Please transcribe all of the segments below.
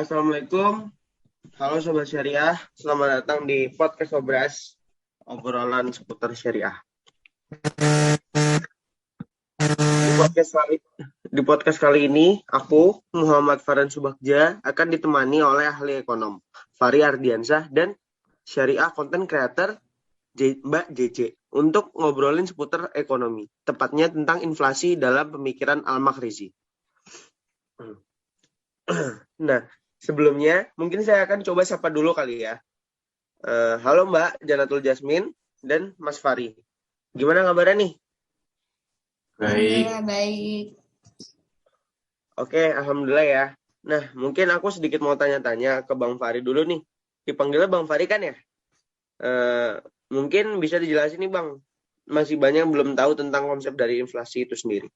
Assalamualaikum, halo Sobat Syariah, selamat datang di podcast Obras, obrolan seputar syariah. Di podcast kali ini, aku, Muhammad Farhan Subagja, akan ditemani oleh ahli ekonom, Fahri Ardiansyah, dan syariah content creator, Mbak JJ, untuk ngobrolin seputar ekonomi, tepatnya tentang inflasi dalam pemikiran Al-Makhrizi. Nah, sebelumnya, mungkin saya akan coba sapa dulu kali ya. Halo Mbak Janatul Jasmine dan Mas Fari. Gimana kabarnya nih? Baik, Alhamdulillah baik. Oke, alhamdulillah ya. Nah, mungkin aku sedikit mau tanya-tanya ke Bang Fari dulu nih. Dipanggilnya Bang Fari kan ya? Mungkin bisa dijelasin nih Bang. Masih banyak yang belum tahu tentang konsep dari inflasi itu sendiri.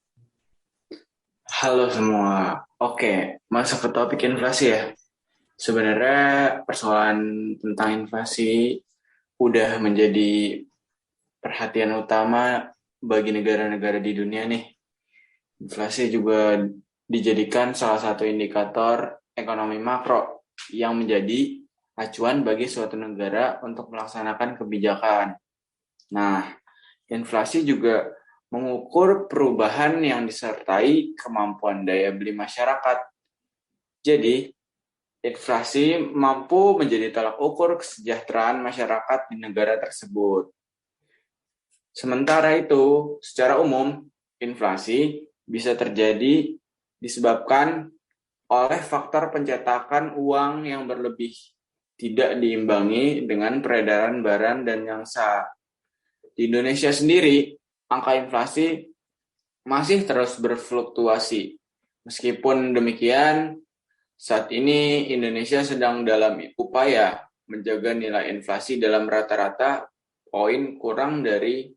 halo semua. Oke, masuk ke topik inflasi ya. Sebenarnya persoalan tentang inflasi udah menjadi perhatian utama bagi negara-negara di dunia nih. Inflasi juga dijadikan salah satu indikator ekonomi makro yang menjadi acuan bagi suatu negara untuk melaksanakan kebijakan. Nah, inflasi juga mengukur perubahan yang disertai kemampuan daya beli masyarakat. Jadi, inflasi mampu menjadi tolak ukur kesejahteraan masyarakat di negara tersebut. Sementara itu, secara umum, inflasi bisa terjadi disebabkan oleh faktor pencetakan uang yang berlebih, tidak diimbangi dengan peredaran barang dan jasa. Di Indonesia sendiri, angka inflasi masih terus berfluktuasi. Meskipun demikian, saat ini Indonesia sedang dalam upaya menjaga nilai inflasi dalam rata-rata poin kurang dari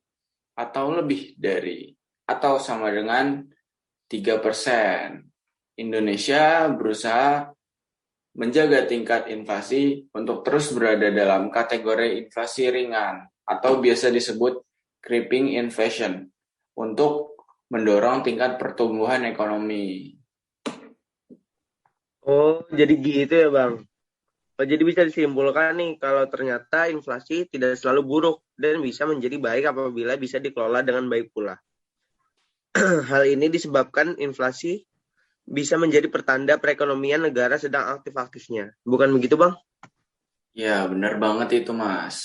atau lebih dari atau sama dengan 3%. Indonesia berusaha menjaga tingkat inflasi untuk terus berada dalam kategori inflasi ringan atau biasa disebut creeping inflation untuk mendorong tingkat pertumbuhan ekonomi. Oh, jadi gitu ya Bang. Jadi bisa disimpulkan nih kalau ternyata inflasi tidak selalu buruk dan bisa menjadi baik apabila bisa dikelola dengan baik pula. Hal ini disebabkan inflasi bisa menjadi pertanda perekonomian negara sedang aktif-aktifnya. Bukan begitu, Bang? Ya, benar banget itu, Mas.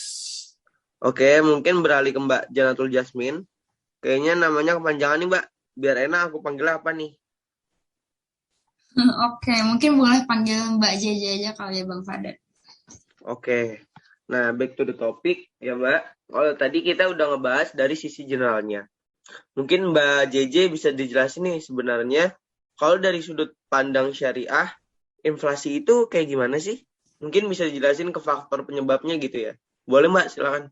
Oke, mungkin beralih ke Mbak Janatul Jasmine. Kayaknya namanya kepanjangan nih, Mbak. Biar enak aku panggil apa nih? Oke, mungkin boleh panggil Mbak JJ aja kali ya Bang Fadel. Oke. Nah, back to the topic ya, Mbak. Kalau tadi kita udah ngebahas dari sisi generalnya. Mungkin Mbak JJ bisa dijelasin nih sebenarnya kalau dari sudut pandang syariah, inflasi itu kayak gimana sih? Mungkin bisa dijelasin ke faktor penyebabnya gitu ya. Boleh Mbak, silakan.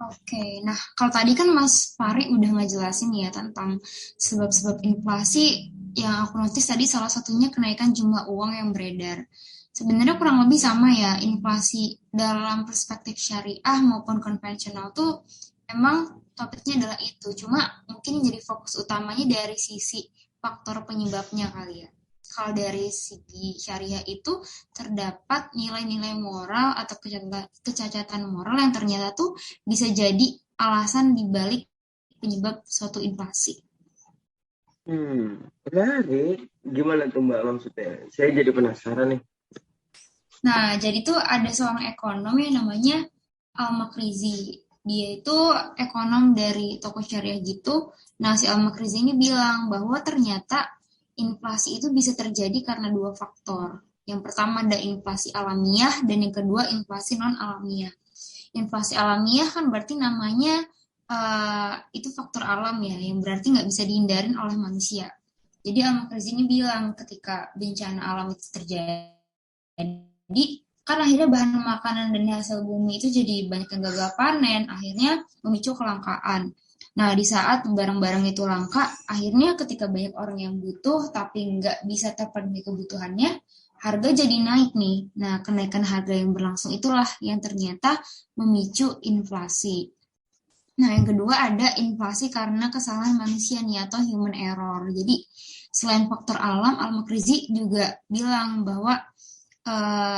Oke, nah kalau tadi kan Mas Fari udah ngejelasin ya tentang sebab-sebab inflasi yang aku notice tadi salah satunya kenaikan jumlah uang yang beredar. Sebenarnya kurang lebih sama ya, inflasi dalam perspektif syariah maupun konvensional tuh emang topiknya adalah itu. Cuma mungkin jadi fokus utamanya dari sisi faktor penyebabnya kali ya. Kalau dari segi syariah itu terdapat nilai-nilai moral atau kecacatan moral yang ternyata tuh bisa jadi alasan dibalik penyebab suatu inflasi. Menarik. Gimana tuh Mbak maksudnya? Saya jadi penasaran nih. Nah, jadi tuh ada seorang ekonom yang namanya Al-Makrizi. Dia itu ekonom dari toko syariah gitu. Nah, si Al-Makrizi ini bilang bahwa ternyata inflasi itu bisa terjadi karena dua faktor. Yang pertama ada inflasi alamiah dan yang kedua inflasi non-alamiah. Inflasi alamiah kan berarti namanya itu faktor alam ya, yang berarti nggak bisa dihindarin oleh manusia. Jadi Al-Makrizi ini bilang ketika bencana alam itu terjadi, kan akhirnya bahan makanan dan hasil bumi itu jadi banyak yang gagal panen, akhirnya memicu kelangkaan. Nah, di saat barang-barang itu langka, akhirnya ketika banyak orang yang butuh tapi nggak bisa terpenuhi kebutuhannya, harga jadi naik nih. Nah, kenaikan harga yang berlangsung itulah yang ternyata memicu inflasi. Nah, yang kedua ada inflasi karena kesalahan manusia nih atau human error. Jadi selain faktor alam, Al-Makrizi juga bilang bahwa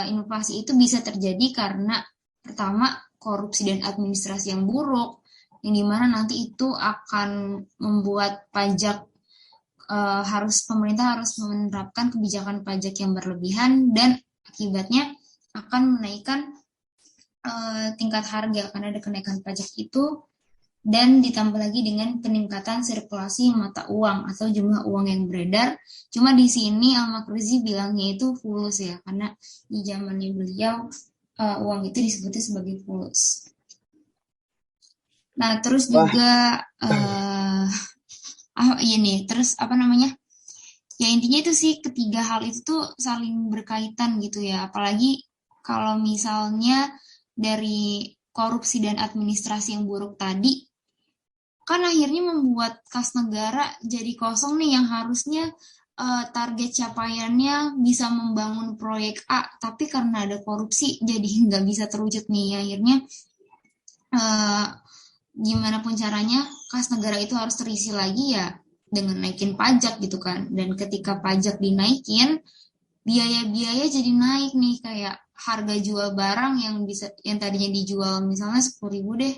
inflasi itu bisa terjadi karena pertama korupsi dan administrasi yang buruk, yang dimana nanti itu akan membuat pajak pemerintah harus menerapkan kebijakan pajak yang berlebihan dan akibatnya akan menaikkan tingkat harga karena ada kenaikan pajak itu dan ditambah lagi dengan peningkatan sirkulasi mata uang atau jumlah uang yang beredar. Cuma di sini Al-Makrizi bilangnya itu fulus ya, karena di zamannya beliau uang itu disebutnya sebagai fulus. Nah, terus juga terus apa namanya? Ya intinya itu sih ketiga hal itu tuh saling berkaitan gitu ya. Apalagi kalau misalnya dari korupsi dan administrasi yang buruk tadi kan akhirnya membuat kas negara jadi kosong nih yang harusnya target capaiannya bisa membangun proyek A, tapi karena ada korupsi jadi nggak bisa terwujud nih. Akhirnya gimana pun caranya kas negara itu harus terisi lagi ya dengan naikin pajak gitu kan. Dan ketika pajak dinaikin, biaya-biaya jadi naik nih, kayak harga jual barang yang tadinya dijual misalnya 10.000 deh,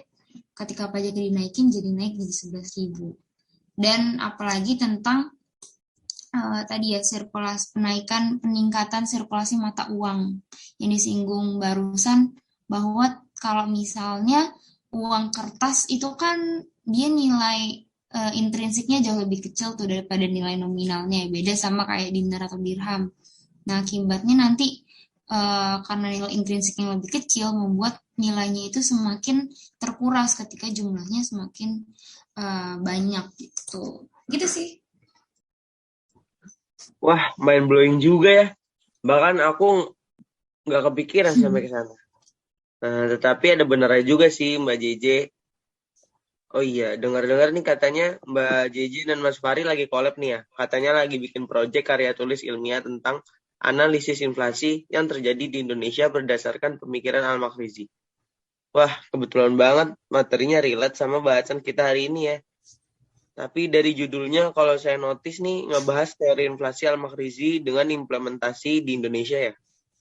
ketika pajak dinaikin jadi naik jadi 11.000. Dan apalagi tentang tadi ya peningkatan sirkulasi mata uang yang disinggung barusan, bahwa kalau misalnya uang kertas itu kan dia nilai intrinsiknya jauh lebih kecil tuh daripada nilai nominalnya, beda sama kayak dinar atau dirham. Nah, akibatnya nanti karena nilai intrinsik yang lebih kecil membuat nilainya itu semakin terkuras ketika jumlahnya semakin banyak gitu. Gitu sih. Wah, mind blowing juga ya. Bahkan aku nggak kepikiran sampai ke sana. Nah, tetapi ada benarnya juga sih Mbak JJ. Oh iya, dengar-dengar nih katanya Mbak JJ dan Mas Fari lagi collab nih ya. Katanya lagi bikin proyek karya tulis ilmiah tentang analisis inflasi yang terjadi di Indonesia berdasarkan pemikiran Al-Makrizi. Wah, kebetulan banget materinya relate sama bahasan kita hari ini ya. Tapi dari judulnya kalau saya notice nih ngebahas teori inflasi Al-Makrizi dengan implementasi di Indonesia ya.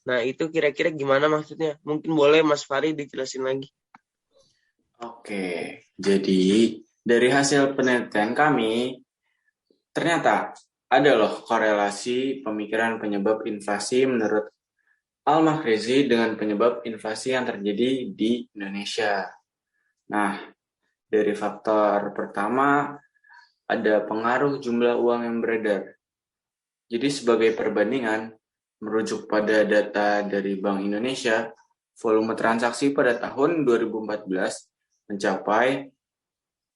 Nah, itu kira-kira gimana maksudnya? Mungkin boleh Mas Fari dijelasin lagi. Oke, jadi dari hasil penelitian kami, ternyata ada loh korelasi pemikiran penyebab inflasi menurut Al-Makrizi dengan penyebab inflasi yang terjadi di Indonesia. Nah, dari faktor pertama, ada pengaruh jumlah uang yang beredar. Jadi sebagai perbandingan, merujuk pada data dari Bank Indonesia, volume transaksi pada tahun 2014 mencapai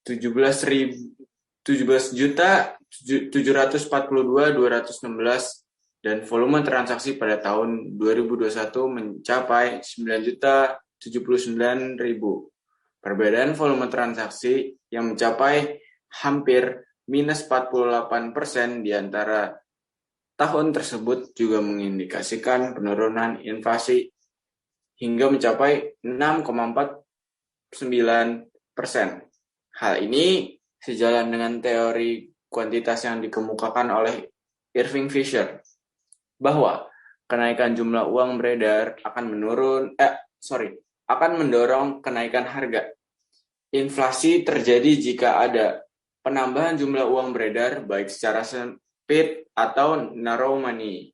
17.742.216 dan volume transaksi pada tahun 2021 mencapai 9.079.000. Perbedaan volume transaksi yang mencapai hampir minus 48% di antara tahun tersebut juga mengindikasikan penurunan inflasi hingga mencapai 6,49%. Hal ini sejalan dengan teori kuantitas yang dikemukakan oleh Irving Fisher, bahwa kenaikan jumlah uang beredar akan mendorong kenaikan harga. Inflasi terjadi jika ada penambahan jumlah uang beredar baik secara sempit atau narrow money,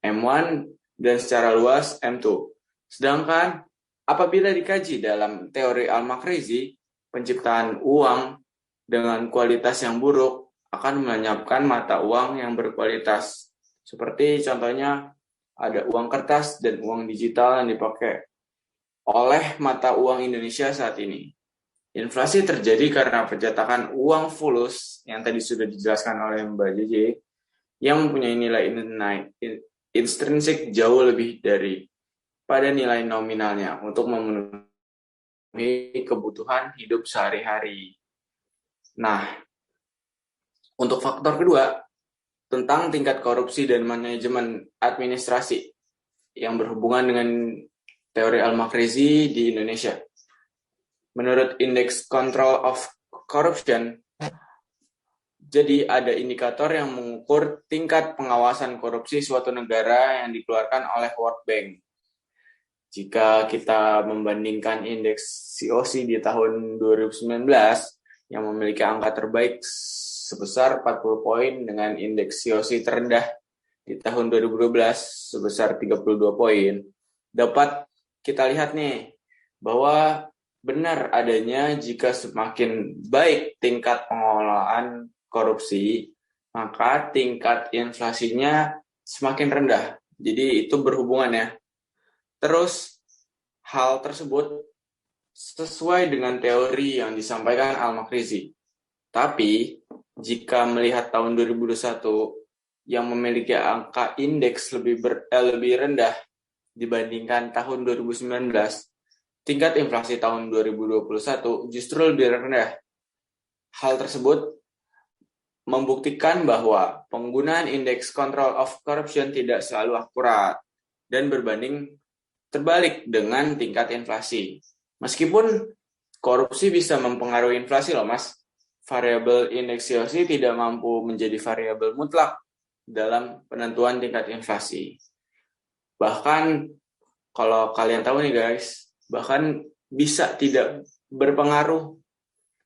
M1, dan secara luas, M2. Sedangkan apabila dikaji dalam teori Al-Makrizi, penciptaan uang dengan kualitas yang buruk akan melenyapkan mata uang yang berkualitas. Seperti contohnya ada uang kertas dan uang digital yang dipakai oleh mata uang Indonesia saat ini. Inflasi terjadi karena pencetakan uang fulus yang tadi sudah dijelaskan oleh Mbak JJ yang mempunyai nilai intrinsik jauh lebih dari pada nilai nominalnya untuk memenuhi kebutuhan hidup sehari-hari. Nah, untuk faktor kedua, tentang tingkat korupsi dan manajemen administrasi yang berhubungan dengan teori Al-Makrizi di Indonesia. Menurut Index Control of Corruption, jadi ada indikator yang mengukur tingkat pengawasan korupsi suatu negara yang dikeluarkan oleh World Bank. Jika kita membandingkan indeks COC di tahun 2019 yang memiliki angka terbaik sebesar 40 poin dengan indeks COC terendah di tahun 2012 sebesar 32 poin, dapat kita lihat nih bahwa benar adanya jika semakin baik tingkat pengelolaan korupsi, maka tingkat inflasinya semakin rendah. Jadi itu berhubungan ya. Terus hal tersebut sesuai dengan teori yang disampaikan Al-Makrizi. Tapi jika melihat tahun 2021 yang memiliki angka indeks lebih rendah dibandingkan tahun 2019, tingkat inflasi tahun 2021 justru lebih rendah. Hal tersebut membuktikan bahwa penggunaan indeks control of corruption tidak selalu akurat dan berbanding terbalik dengan tingkat inflasi. Meskipun korupsi bisa mempengaruhi inflasi loh mas, variabel indeks COC tidak mampu menjadi variabel mutlak dalam penentuan tingkat inflasi. Bahkan kalau kalian tahu nih guys, bahkan bisa tidak berpengaruh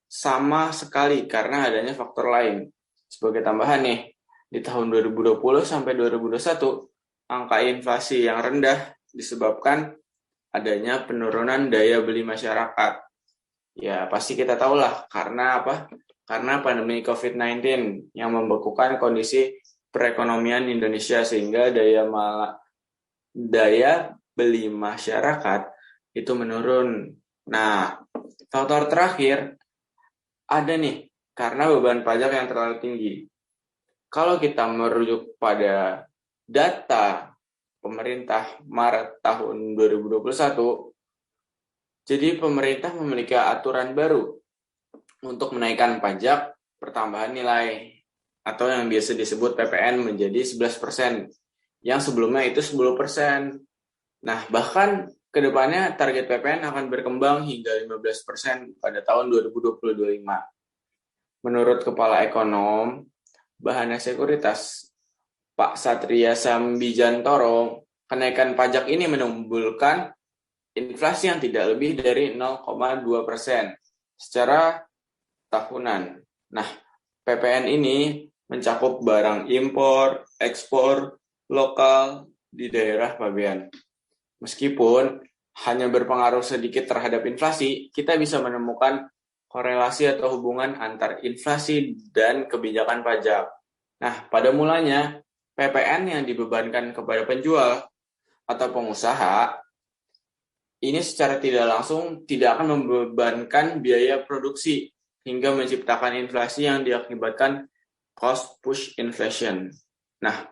sama sekali karena adanya faktor lain. Sebagai tambahan nih, di tahun 2020 sampai 2021, angka inflasi yang rendah disebabkan adanya penurunan daya beli masyarakat. Ya, pasti kita tahulah karena apa? Karena pandemi COVID-19 yang membekukan kondisi perekonomian Indonesia sehingga daya beli masyarakat itu menurun. Nah, faktor terakhir ada nih, karena beban pajak yang terlalu tinggi. Kalau kita merujuk pada data pemerintah Maret tahun 2021, jadi pemerintah memiliki aturan baru untuk menaikkan pajak pertambahan nilai atau yang biasa disebut PPN menjadi 11%, yang sebelumnya itu 10%. Nah, bahkan ke depannya target PPN akan berkembang hingga 15% pada tahun 2025. Menurut Kepala Ekonom Bahana Sekuritas Pak Satria Sambijantoro, kenaikan pajak ini menimbulkan inflasi yang tidak lebih dari 0,2% secara tahunan. Nah, PPN ini mencakup barang impor, ekspor, lokal di daerah pabean. Meskipun hanya berpengaruh sedikit terhadap inflasi, kita bisa menemukan korelasi atau hubungan antar inflasi dan kebijakan pajak. Nah, pada mulanya, PPN yang dibebankan kepada penjual atau pengusaha, ini secara tidak langsung tidak akan membebankan biaya produksi hingga menciptakan inflasi yang diakibatkan cost push inflation. Nah,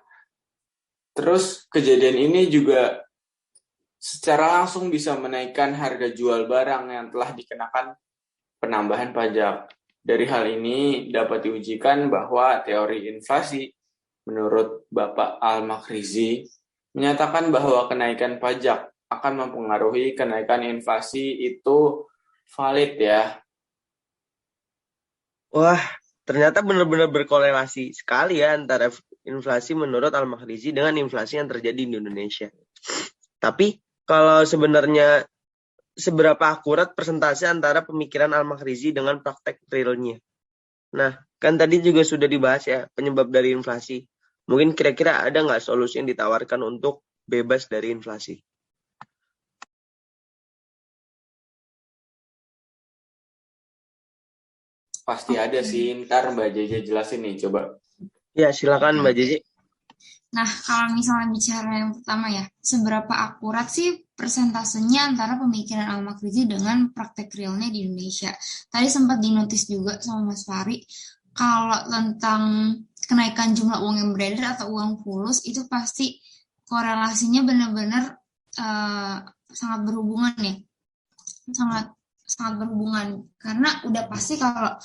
terus kejadian ini juga secara langsung bisa menaikkan harga jual barang yang telah dikenakan penambahan pajak. Dari hal ini dapat diujikan bahwa teori inflasi menurut Bapak Al-Makrizi menyatakan bahwa kenaikan pajak akan mempengaruhi kenaikan inflasi itu valid ya. Wah, ternyata benar-benar berkorelasi sekali ya antara inflasi menurut Al-Makrizi dengan inflasi yang terjadi di Indonesia. Tapi kalau sebenarnya seberapa akurat persentase antara pemikiran Al-Makrizi dengan praktek realnya? Nah, kan tadi juga sudah dibahas ya penyebab dari inflasi. Mungkin kira-kira ada nggak solusi yang ditawarkan untuk bebas dari inflasi? Pasti ada sih, ntar Mbak Jeje jelasin nih, coba. Ya, silakan Mbak Jeje. Nah, kalau misalnya bicara yang pertama ya, seberapa akurat sih persentasenya antara pemikiran Al-Makrizi dengan praktek realnya di Indonesia? Tadi sempat dinotis juga sama Mas Fari, kalau tentang kenaikan jumlah uang yang beredar atau uang fulus, itu pasti korelasinya benar-benar sangat berhubungan ya. Sangat berhubungan. Karena udah pasti kalau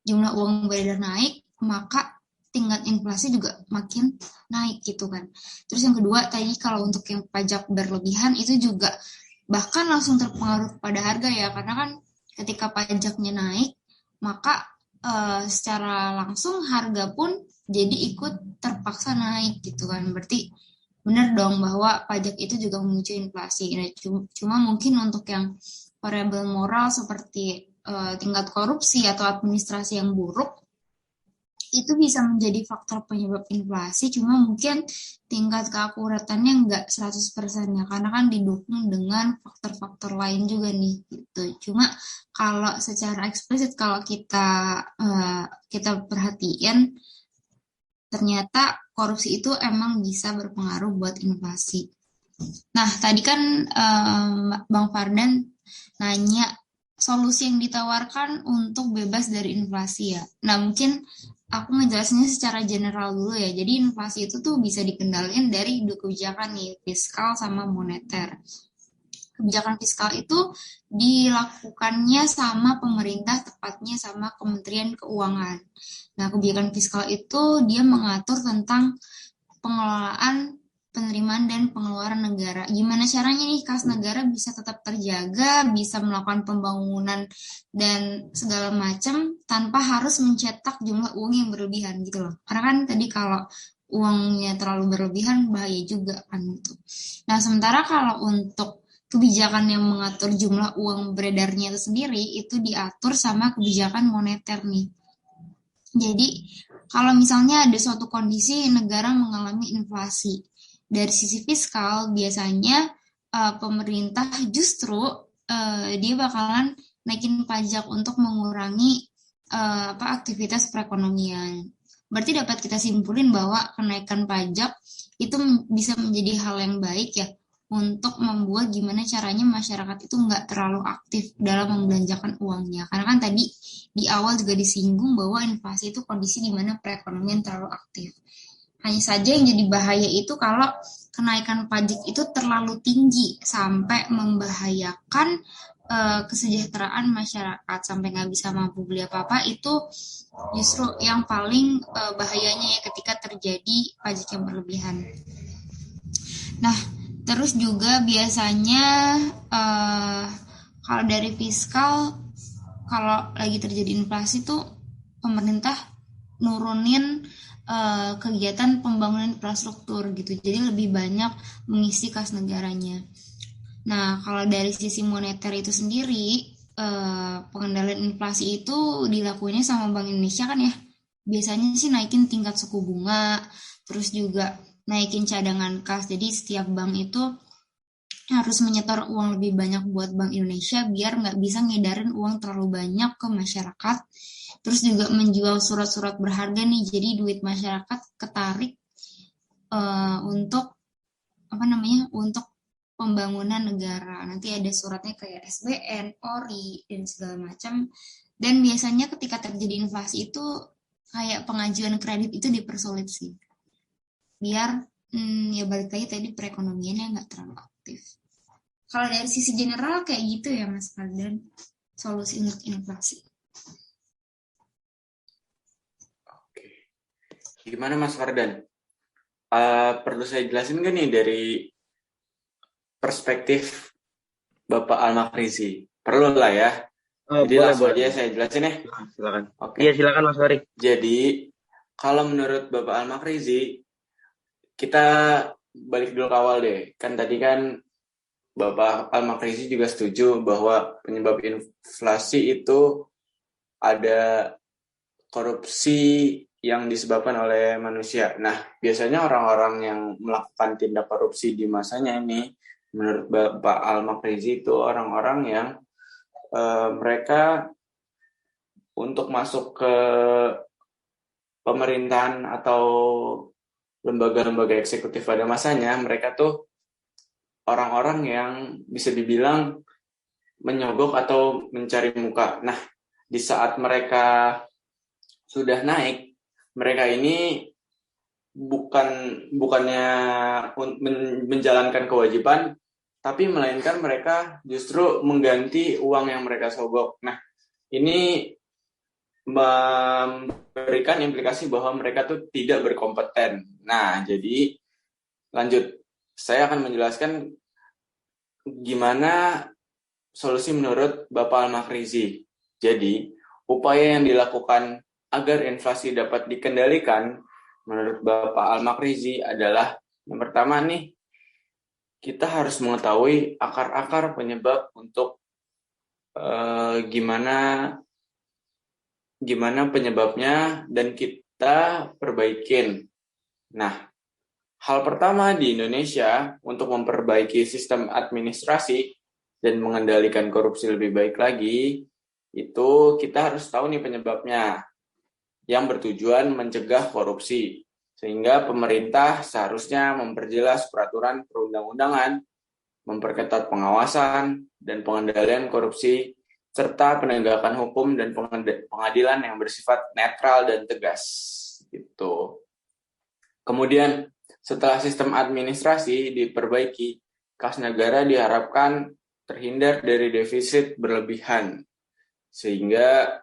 jumlah uang beredar naik, maka tingkat inflasi juga makin naik gitu kan. Terus yang kedua tadi kalau untuk yang pajak berlebihan itu juga bahkan langsung terpengaruh pada harga ya, karena kan ketika pajaknya naik, maka secara langsung harga pun jadi ikut terpaksa naik gitu kan. Berarti benar dong bahwa pajak itu juga memicu inflasi. Nah, cuma mungkin untuk yang variabel moral seperti tingkat korupsi atau administrasi yang buruk itu bisa menjadi faktor penyebab inflasi, cuma mungkin tingkat keakuratannya nggak 100% ya, karena kan didukung dengan faktor-faktor lain juga nih gitu. Cuma kalau secara eksplisit kalau kita perhatiin, ternyata korupsi itu emang bisa berpengaruh buat inflasi. Nah, tadi kan Bang Fardan nanya solusi yang ditawarkan untuk bebas dari inflasi ya. Nah, mungkin aku ngejelasinnya secara general dulu ya. Jadi inflasi itu tuh bisa dikendalikan dari dua kebijakan nih, fiskal sama moneter. Kebijakan fiskal itu dilakukannya sama pemerintah, tepatnya sama Kementerian Keuangan. Nah, kebijakan fiskal itu dia mengatur tentang pengelolaan penerimaan dan pengeluaran negara. Gimana caranya nih kas negara bisa tetap terjaga, bisa melakukan pembangunan dan segala macam tanpa harus mencetak jumlah uang yang berlebihan gitu loh. Karena kan tadi kalau uangnya terlalu berlebihan bahaya juga kan gitu. Nah, sementara kalau untuk kebijakan yang mengatur jumlah uang beredarnya itu sendiri itu diatur sama kebijakan moneter nih. Jadi kalau misalnya ada suatu kondisi negara mengalami inflasi, dari sisi fiskal biasanya pemerintah justru dia bakalan naikin pajak untuk mengurangi aktivitas perekonomian. Berarti dapat kita simpulin bahwa kenaikan pajak itu bisa menjadi hal yang baik ya untuk membuat gimana caranya masyarakat itu nggak terlalu aktif dalam membelanjakan uangnya. Karena kan tadi di awal juga disinggung bahwa inflasi itu kondisi di mana perekonomian terlalu aktif. Hanya saja yang jadi bahaya itu kalau kenaikan pajak itu terlalu tinggi sampai membahayakan kesejahteraan masyarakat sampai nggak bisa mampu beli apa-apa, itu justru yang paling bahayanya ya ketika terjadi pajak yang berlebihan. Nah, terus juga biasanya kalau dari fiskal, kalau lagi terjadi inflasi tuh pemerintah nurunin kegiatan pembangunan infrastruktur gitu. Jadi lebih banyak mengisi kas negaranya. Nah, kalau dari sisi moneter itu sendiri, pengendalian inflasi itu dilakukannya sama Bank Indonesia kan ya. Biasanya sih naikin tingkat suku bunga, terus juga naikin cadangan kas. Jadi setiap bank itu harus menyetor uang lebih banyak buat Bank Indonesia biar nggak bisa ngedarin uang terlalu banyak ke masyarakat. Terus juga menjual surat-surat berharga nih, jadi duit masyarakat ketarik untuk untuk pembangunan negara. Nanti ada suratnya kayak SBN, ORI, dan segala macam. Dan biasanya ketika terjadi inflasi itu kayak pengajuan kredit itu dipersulit sih. Biar ya balik lagi tadi perekonomiannya nggak terlalu aktif. Kalau dari sisi general kayak gitu ya Mas Fardan, solusi untuk inflasi. Gimana Mas Fardan? Perlu saya jelasin nggak nih dari perspektif Bapak Al-Makrizi? Perlu lah ya. Jadi langsung aja saya jelasin ya. Silakan. Oke. Iya, silakan Mas Fari. Jadi kalau menurut Bapak Al-Makrizi, kita balik dulu ke awal deh. Kan tadi kan Bapak Al-Makrizi juga setuju bahwa penyebab inflasi itu ada korupsi yang disebabkan oleh manusia. Nah, biasanya orang-orang yang melakukan tindak korupsi di masanya ini, menurut Bapak Al-Makrizi itu orang-orang yang mereka untuk masuk ke pemerintahan atau lembaga-lembaga eksekutif pada masanya, mereka tuh orang-orang yang bisa dibilang menyogok atau mencari muka. Nah, di saat mereka sudah naik, mereka ini bukannya menjalankan kewajiban, tapi melainkan mereka justru mengganti uang yang mereka sogok. Nah, ini memberikan implikasi bahwa mereka tuh tidak berkompeten. Nah, jadi lanjut. Saya akan menjelaskan gimana solusi menurut Bapak Al-Makrizi? Jadi, upaya yang dilakukan agar inflasi dapat dikendalikan menurut Bapak Al-Makrizi adalah yang pertama nih, kita harus mengetahui akar-akar penyebab untuk gimana penyebabnya dan kita perbaikin. Nah, hal pertama di Indonesia untuk memperbaiki sistem administrasi dan mengendalikan korupsi lebih baik lagi, itu kita harus tahu nih penyebabnya yang bertujuan mencegah korupsi. Sehingga pemerintah seharusnya memperjelas peraturan perundang-undangan, memperketat pengawasan dan pengendalian korupsi, serta penegakan hukum dan pengadilan yang bersifat netral dan tegas. Gitu. Kemudian, setelah sistem administrasi diperbaiki, kas negara diharapkan terhindar dari defisit berlebihan, sehingga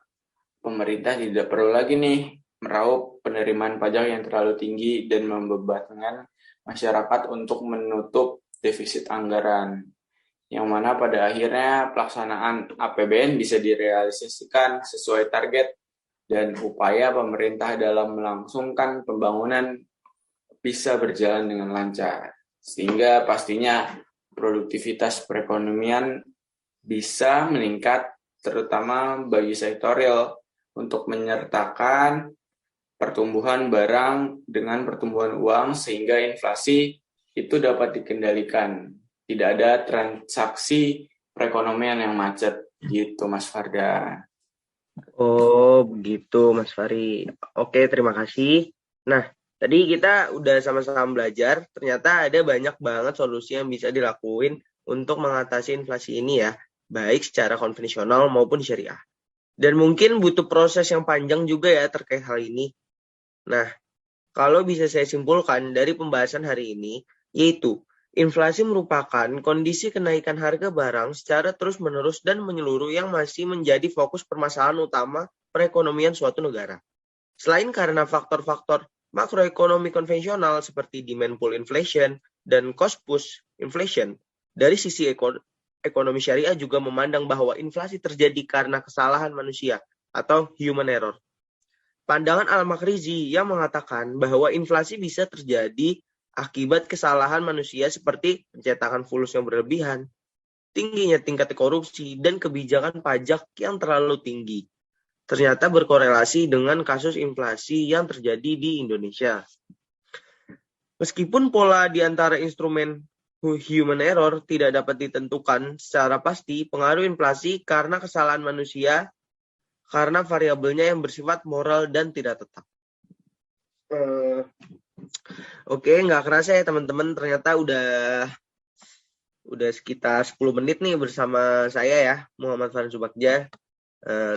pemerintah tidak perlu lagi nih meraup penerimaan pajak yang terlalu tinggi dan membebankan masyarakat untuk menutup defisit anggaran, yang mana pada akhirnya pelaksanaan APBN bisa direalisasikan sesuai target dan upaya pemerintah dalam melangsungkan pembangunan bisa berjalan dengan lancar, sehingga pastinya produktivitas perekonomian bisa meningkat, terutama bagi sektor real, untuk menyertakan pertumbuhan barang dengan pertumbuhan uang, sehingga inflasi itu dapat dikendalikan. Tidak ada transaksi perekonomian yang macet, gitu Mas Farda. Oh, begitu Mas Fari. Oke, terima kasih. Nah, tadi kita udah sama-sama belajar, ternyata ada banyak banget solusi yang bisa dilakuin untuk mengatasi inflasi ini ya, baik secara konvensional maupun syariah. Dan mungkin butuh proses yang panjang juga ya terkait hal ini. Nah, kalau bisa saya simpulkan dari pembahasan hari ini, yaitu inflasi merupakan kondisi kenaikan harga barang secara terus-menerus dan menyeluruh yang masih menjadi fokus permasalahan utama perekonomian suatu negara. Selain karena faktor-faktor makroekonomi konvensional seperti demand pull inflation dan cost push inflation, dari sisi ekonomi syariah juga memandang bahwa inflasi terjadi karena kesalahan manusia atau human error. Pandangan Al-Makrizi yang mengatakan bahwa inflasi bisa terjadi akibat kesalahan manusia seperti pencetakan fulus yang berlebihan, tingginya tingkat korupsi, dan kebijakan pajak yang terlalu tinggi. Ternyata berkorelasi dengan kasus inflasi yang terjadi di Indonesia. Meskipun pola di antara instrumen human error tidak dapat ditentukan secara pasti, pengaruh inflasi karena kesalahan manusia karena variabelnya yang bersifat moral dan tidak tetap. Oke, nggak kerasa ya teman-teman, ternyata udah sekitar 10 menit nih bersama saya ya, Muhammad Farhan Subagja.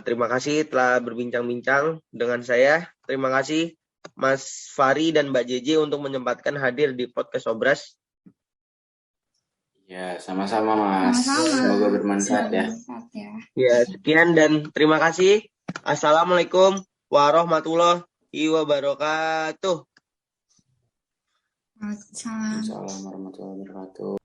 Terima kasih telah berbincang-bincang dengan saya. Terima kasih Mas Fari dan Mbak JJ untuk menyempatkan hadir di podcast Obras. Ya, sama-sama Mas. Sama-sama. Semoga bermanfaat ya. Ya, sekian dan terima kasih. Assalamualaikum warahmatullahi wabarakatuh. Waalaikumsalam. Assalamualaikum warahmatullahi wabarakatuh.